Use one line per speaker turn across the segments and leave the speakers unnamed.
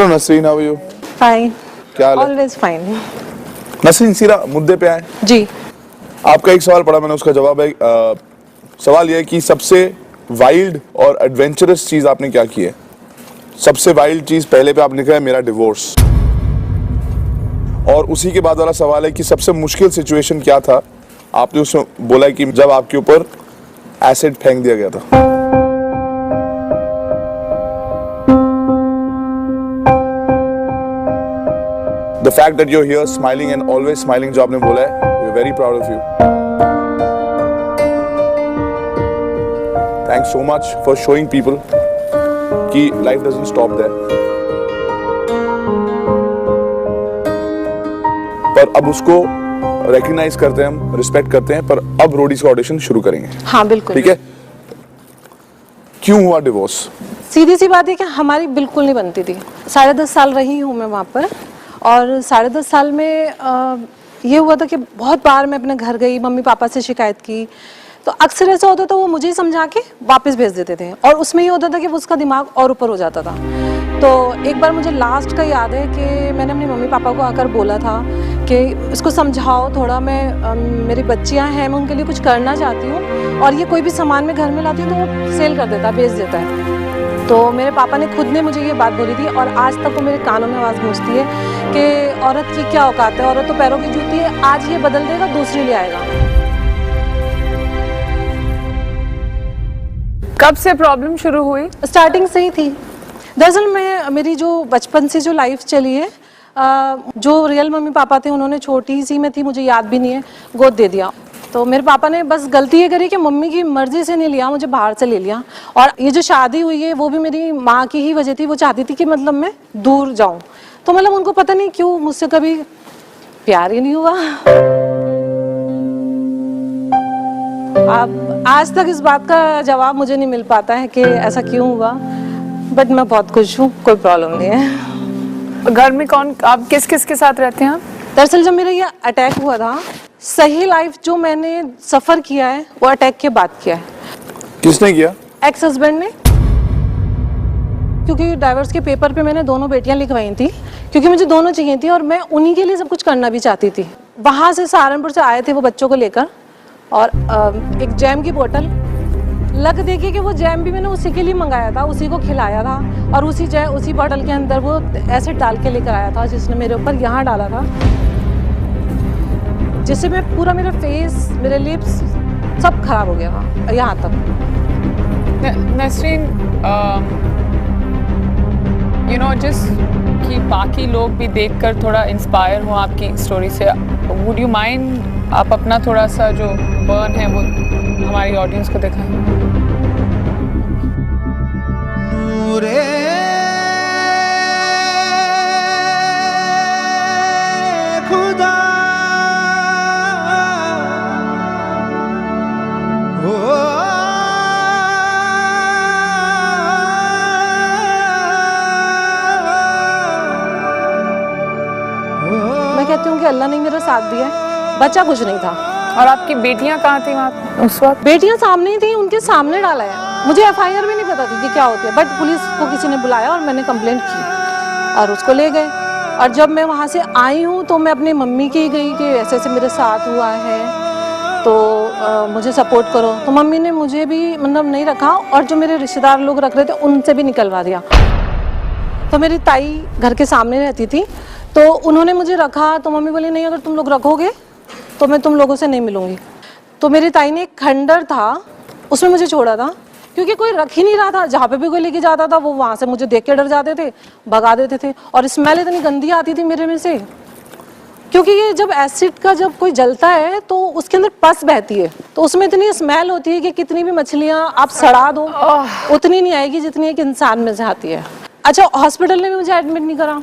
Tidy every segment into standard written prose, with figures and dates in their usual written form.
Hello Nasreen, how are you?
Fine,
क्या हाल है?
Always fine.
नसरीन, सीधा मुद्दे पे आए।
जी,
आपका एक सवाल पढ़ा मैंने, उसका जवाब है सवाल यह है कि सबसे वाइल्ड और एडवेंचरस चीज आपने क्या की है? सबसे वाइल्ड चीज पहले पे आपने लिखा है मेरा डिवोर्स, और उसी के बाद वाला सवाल है कि सबसे मुश्किल सिचुएशन क्या था? आपने उसमें बोला है कि जब आपके ऊपर एसिड फेंक दिया गया था। The fact that you're here smiling and always smiling जो आपने बोला है, we're very proud of you. Thanks so much for showing people कि life doesn't stop there. पर अब उसको recognize करते हैं हम, respect करते हैं, पर अब रोडीज का ऑडिशन शुरू करेंगे।
हाँ बिल्कुल।
ठीक है? क्यों हुआ डिवोर्स?
सीधी सी बात है कि हमारी बिल्कुल नहीं बनती थी। 10.5 साल रही हूँ मैं वहाँ पर, और 10.5 साल में ये हुआ था कि बहुत बार मैं अपने घर गई, मम्मी पापा से शिकायत की, तो अक्सर ऐसा होता था वो मुझे ही समझा के वापस भेज देते थे, और उसमें ये होता था कि उसका दिमाग और ऊपर हो जाता था। तो एक बार मुझे लास्ट का याद है कि मैंने अपने मम्मी पापा को आकर बोला था कि इसको समझाओ थोड़ा, मैं मेरी बच्चियां हैं, मैं उनके लिए कुछ करना चाहती हूँ, और ये कोई भी सामान मैं घर में लाती हूँ तो वो सेल कर देता है, बेच देता है। तो मेरे पापा ने खुद ने मुझे ये बात बोली थी, और आज तक वो मेरे कानों में आवाज़ गूंजती है कि औरत की क्या औकात है, औरत तो पैरों की जूती है, आज ये बदल देगा दूसरी ले आएगा।
कब से प्रॉब्लम शुरू हुई?
स्टार्टिंग से ही थी। दरअसल मेरी जो बचपन से जो लाइफ चली है, जो रियल मम्मी पापा थे उन्होंने छोटी सी मैं थी, मुझे याद भी नहीं है, गोद दे दिया। तो मेरे पापा ने बस गलती ये करी कि मम्मी की मर्जी से नहीं लिया, मुझे बाहर से ले लिया। और ये जो शादी हुई है वो भी मेरी माँ की ही वजह थी, वो चाहती थी कि मतलब मैं दूर जाऊँ। तो मतलब उनको पता नहीं क्यों मुझसे कभी प्यार ही नहीं हुआ। अब आज तक इस बात का जवाब मुझे नहीं मिल पाता है कि ऐसा क्यों हुआ, बट मैं बहुत खुश हूँ, कोई प्रॉब्लम नहीं है।
घर में कौन, आप किस किस के साथ रहते हैं?
दरअसल जब मेरा ये अटैक हुआ था, सही लाइफ जो मैंने सफर किया है वो अटैक के बाद किया है।
किसने किया?
एक्स हस्बैंड ने, क्योंकि डाइवोर्स के पेपर पे मैंने दोनों बेटियां लिखवाई थी, क्योंकि मुझे दोनों चाहिए थी और मैं उन्हीं के लिए सब कुछ करना भी चाहती थी। वहां से सहारनपुर से आए थे वो बच्चों को लेकर, और एक जैम की बोतल, लग देखिए कि वो जैम भी मैंने उसी के लिए मंगाया था, उसी को खिलाया था, और उसी बोतल के अंदर वो एसिड डाल के लेकर आया था, जिसने मेरे ऊपर यहाँ डाला था, जिससे मैं पूरा मेरा फेस, मेरे लिप्स सब खराब हो गया था यहाँ तक।
नसरीन, यू नो, जिस कि बाकी लोग भी देखकर थोड़ा इंस्पायर हो आपकी स्टोरी से, वुड यू माइंड आप अपना थोड़ा सा जो बर्न है वो हमारी ऑडियंस को दिखाएं?
खुदा
मैं कहती हूँ कि अल्लाह ने मेरा साथ दिया है, बच्चा कुछ नहीं था।
और आपकी बेटियां कहाँ थी वहाँ उस वक्त?
बेटियां सामने ही थी, उनके सामने डाला है। मुझे एफआईआर भी नहीं पता थी कि क्या होती है, बट पुलिस को किसी ने बुलाया और मैंने कंप्लेंट की और उसको ले गए। और जब मैं वहाँ से आई हूँ तो मैं अपनी मम्मी की गई कि ऐसे ऐसे मेरे साथ हुआ है, तो मुझे सपोर्ट करो। तो मम्मी ने मुझे भी मतलब नहीं रखा, और जो मेरे रिश्तेदार लोग रख रहे थे उनसे भी निकलवा दिया। तो मेरी ताई घर के सामने रहती थी, तो उन्होंने मुझे रखा। तो मम्मी बोली नहीं, अगर तुम लोग रखोगे तो मैं तुम लोगों से नहीं मिलूंगी। तो मेरी ताई ने एक खंडर था उसमें मुझे छोड़ा था, क्योंकि कोई रख ही नहीं रहा था। जहाँ पे भी कोई लेके जाता था वो वहाँ से मुझे देख के डर जाते थे, भगा देते थे, और स्मेल इतनी गंदी आती थी मेरे में से, क्योंकि ये जब एसिड का जब कोई जलता है तो उसके अंदर पस बहती है, तो उसमें इतनी स्मेल होती है कि कितनी भी मछलियाँ आप सड़ा दो उतनी नहीं आएगी जितनी एक इंसान में से आती है। अच्छा, हॉस्पिटल ने भी मुझे एडमिट नहीं करा,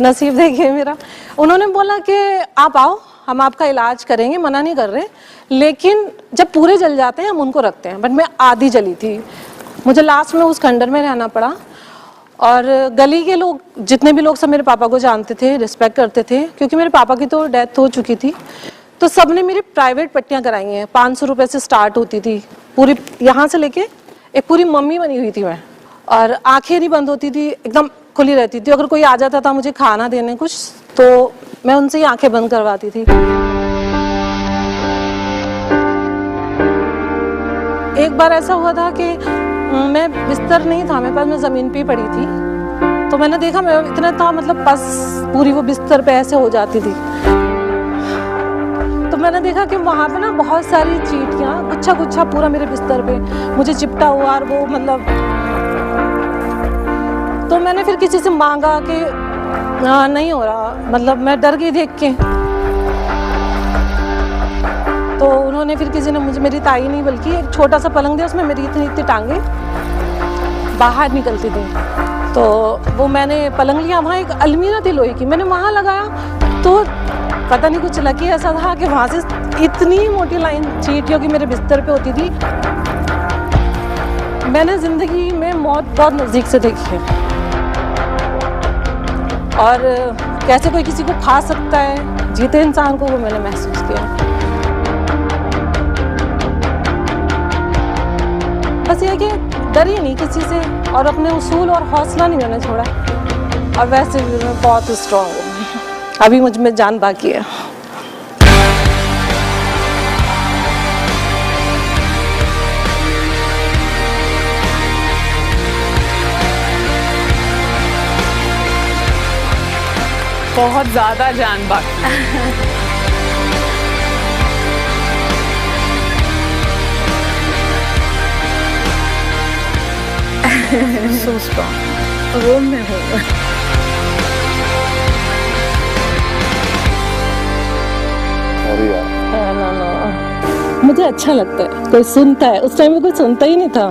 नसीब देखिए मेरा। उन्होंने बोला कि आप आओ, हम आपका इलाज करेंगे, मना नहीं कर रहे, लेकिन जब पूरे जल जाते हैं हम उनको रखते हैं। बट मैं आधी जली थी, मुझे लास्ट में उस खंडर में रहना पड़ा। और गली के लोग, जितने भी लोग, सब मेरे पापा को जानते थे, रिस्पेक्ट करते थे, क्योंकि मेरे पापा की तो डेथ हो चुकी थी। तो सब ने मेरी प्राइवेट पट्टियाँ कराई हैं, 500 रुपये से स्टार्ट होती थी, पूरी यहाँ से लेके एक पूरी मम्मी बनी हुई थी मैं, और आंखें नहीं बंद होती थी, एकदम खुली रहती थी। अगर कोई आ जाता था मुझे खाना देने कुछ, तो मैं उनसे ही आंखें बंद करवाती थी। एक बार ऐसा हुआ था कि मैं बिस्तर नहीं था मेरे पास, मैं ज़मीन पे ही पड़ी थी, तो मैंने देखा मैं इतना था मतलब बस पूरी वो बिस्तर पे ऐसे हो जाती थी, तो मैंने देखा कि वहाँ पे ना बहुत सारी चींटियाँ गुच्छा गुच्छा पूरा मेरे बिस्तर पे मुझे चिपटा हुआ, और वो मतलब तो मैंने फिर किसी से मांगा कि नहीं हो रहा, मतलब मैं डर गई देख के। तो उन्होंने फिर किसी ने मुझे, मेरी ताई नहीं बल्कि एक छोटा सा पलंग दिया, उसमें मेरी इतनी इतनी टांगे बाहर निकलती थी, तो वो मैंने पलंग लिया। वहाँ एक अलमीरा थी लोहे की, मैंने वहाँ लगाया, तो पता नहीं कुछ लकी ऐसा था कि वहाँ से इतनी मोटी लाइन चींटियों की मेरे बिस्तर पे होती थी। मैंने ज़िंदगी में मौत बहुत नज़दीक से देखी है, और कैसे कोई किसी को खा सकता है जीते इंसान को, वो मैंने महसूस किया। बस ये कि डरी नहीं किसी से, और अपने उसूल और हौसला नहीं मैंने छोड़ा, और वैसे भी मैं बहुत स्ट्रॉन्ग हूँ, अभी मुझ में जान बाकी है।
बहुत ज़्यादा जान बाकी है। So strong.
वो मैं हूँ।
अरे यार,
ना मुझे अच्छा लगता है कोई सुनता है, उस टाइम में कोई सुनता ही नहीं था।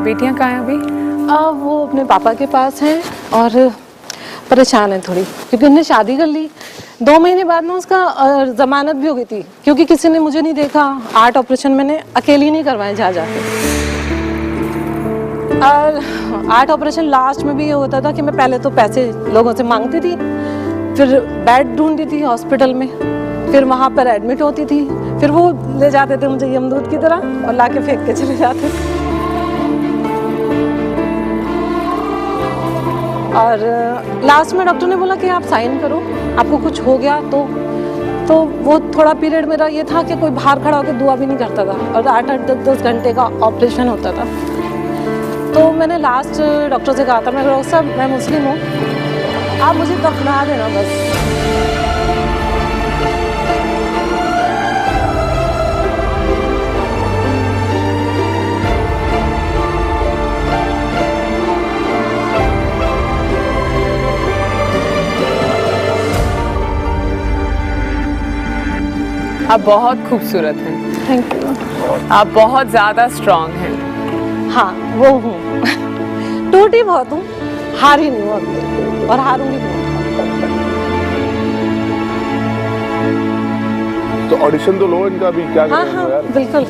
बेटियां कहाँ हैं अभी?
वो अपने पापा के पास हैं और परेशान है थोड़ी, क्योंकि उन्होंने शादी कर ली। 2 महीने बाद ना उसका जमानत भी हो गई थी, क्योंकि किसी ने मुझे नहीं देखा। 8 ऑपरेशन मैंने अकेली नहीं करवाए जा जाके, और 8 ऑपरेशन लास्ट में भी ये होता था कि मैं पहले तो पैसे लोगों से मांगती थी, फिर बेड ढूंढती थी हॉस्पिटल में, फिर वहाँ पर एडमिट होती थी, फिर वो ले जाते थे मुझे यमदूत की तरह और ला के फेंक के चले जाते। और लास्ट में डॉक्टर ने बोला कि आप साइन करो, आपको कुछ हो गया तो वो थोड़ा पीरियड मेरा ये था कि कोई बाहर खड़ा होकर दुआ भी नहीं करता था, और 8-8 10-10 घंटे का ऑपरेशन होता था। तो मैंने लास्ट डॉक्टर से कहा था, मैं डॉक्टर साहब मैं मुस्लिम हूँ, आप मुझे दफना देना बस।
आप बहुत खूबसूरत हैं।
Thank you.
आप बहुत ज़्यादा स्ट्रॉन्ग हैं।
हाँ वो हूँ। टूटी बहुत हूँ, हारी नहीं हूँ अभी, और हारूंगी भी।
तो ऑडिशन तो लो इनका भी, क्या
हाँ
करेंगे
हाँ
यार।
बिल्कुल।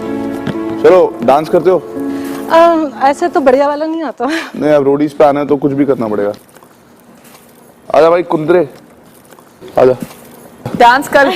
चलो, डांस करते हो?
ऐसे तो बढ़िया वाला नहीं आता।
नहीं, अब रोडीज पे आना है तो कुछ भी करना पड़ेगा। आजा भाई कुंदरे, आजा।
डांस कर।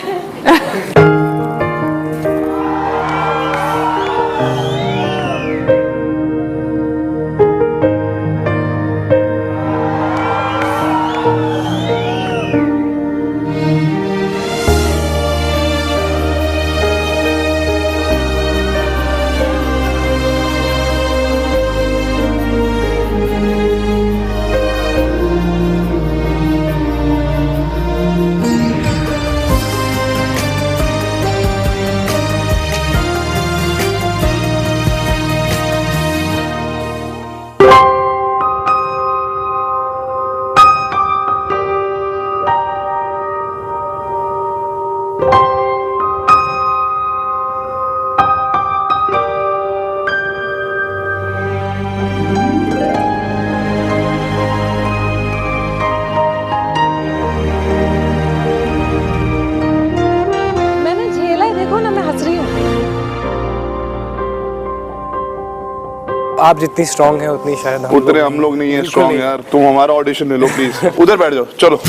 आप जितनी स्ट्रांग है उतनी शायद
उतने हम लोग नहीं है स्ट्रांग यार। तुम हमारा ऑडिशन ले लो प्लीज। उधर बैठ जाओ, चलो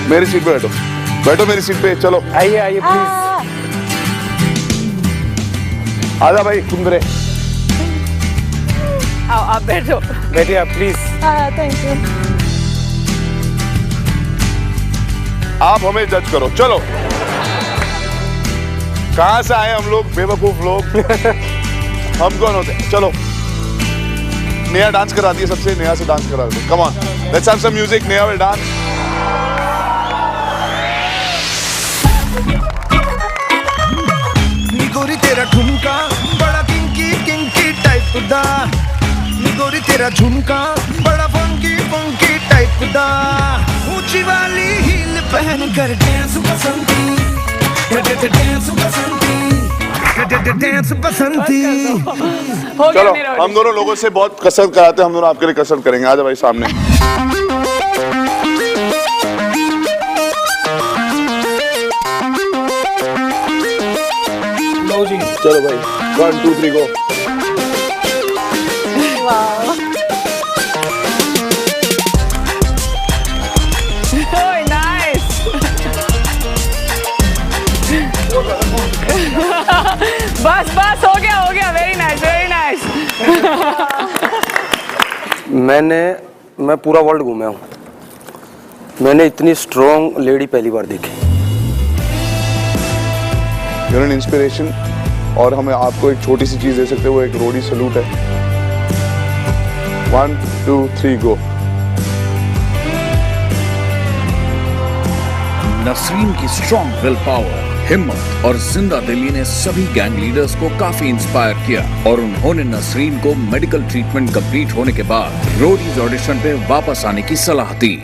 मेरी सीट पे बैठो, बैठो मेरी सीट पे, चलो।
आइए आइए प्लीज।
आजा भाई कुंदरे।
आओ आप बैठो।
बैठिए आप प्लीज।
Thank you.
आप हमें जज करो, चलो। कहां से आए हम लोग बेवकूफ लोग। हम कौन होते हैं? चलो नेहा डांस कराती है सबसे, नेहा से डांस करा दो। Come on, let's have some music. Neha will dance.
निगोरी तेरा ठुमका बड़ा किंकी किंकी टाइप दा, निगोरी तेरा झुमका बड़ा फंकी फंकी टाइप दा, ऊंची वाली हील पहन कर डांस बसंती, डांस बसंती, डांस बसंती।
हो गया
चलो
मेरा
हम दोनों लोगों से बहुत कसरत कराते हैं, हम दोनों आपके लिए कसरत करेंगे। आजा भाई सामने।
लो जी।
चलो भाई 1 2 3 गो।
नाइस। बस बस हो गया वेरी नाइस वेरी नाइस।
मैं पूरा वर्ल्ड घूमा हूँ, मैंने इतनी स्ट्रॉन्ग लेडी पहली बार देखी।
Your an inspiration. और हमें आपको एक छोटी सी चीज दे सकते हैं, वो एक रोडी सलूट है। 1 2 3 गो।
नसरीन की स्ट्रॉन्ग विल पावर, हिम्मत और जिंदा दिली ने सभी गैंग लीडर्स को काफी इंस्पायर किया और उन्होंने नसरीन को मेडिकल ट्रीटमेंट कंप्लीट होने के बाद रोडीज ऑडिशन पे वापस आने की सलाह दी।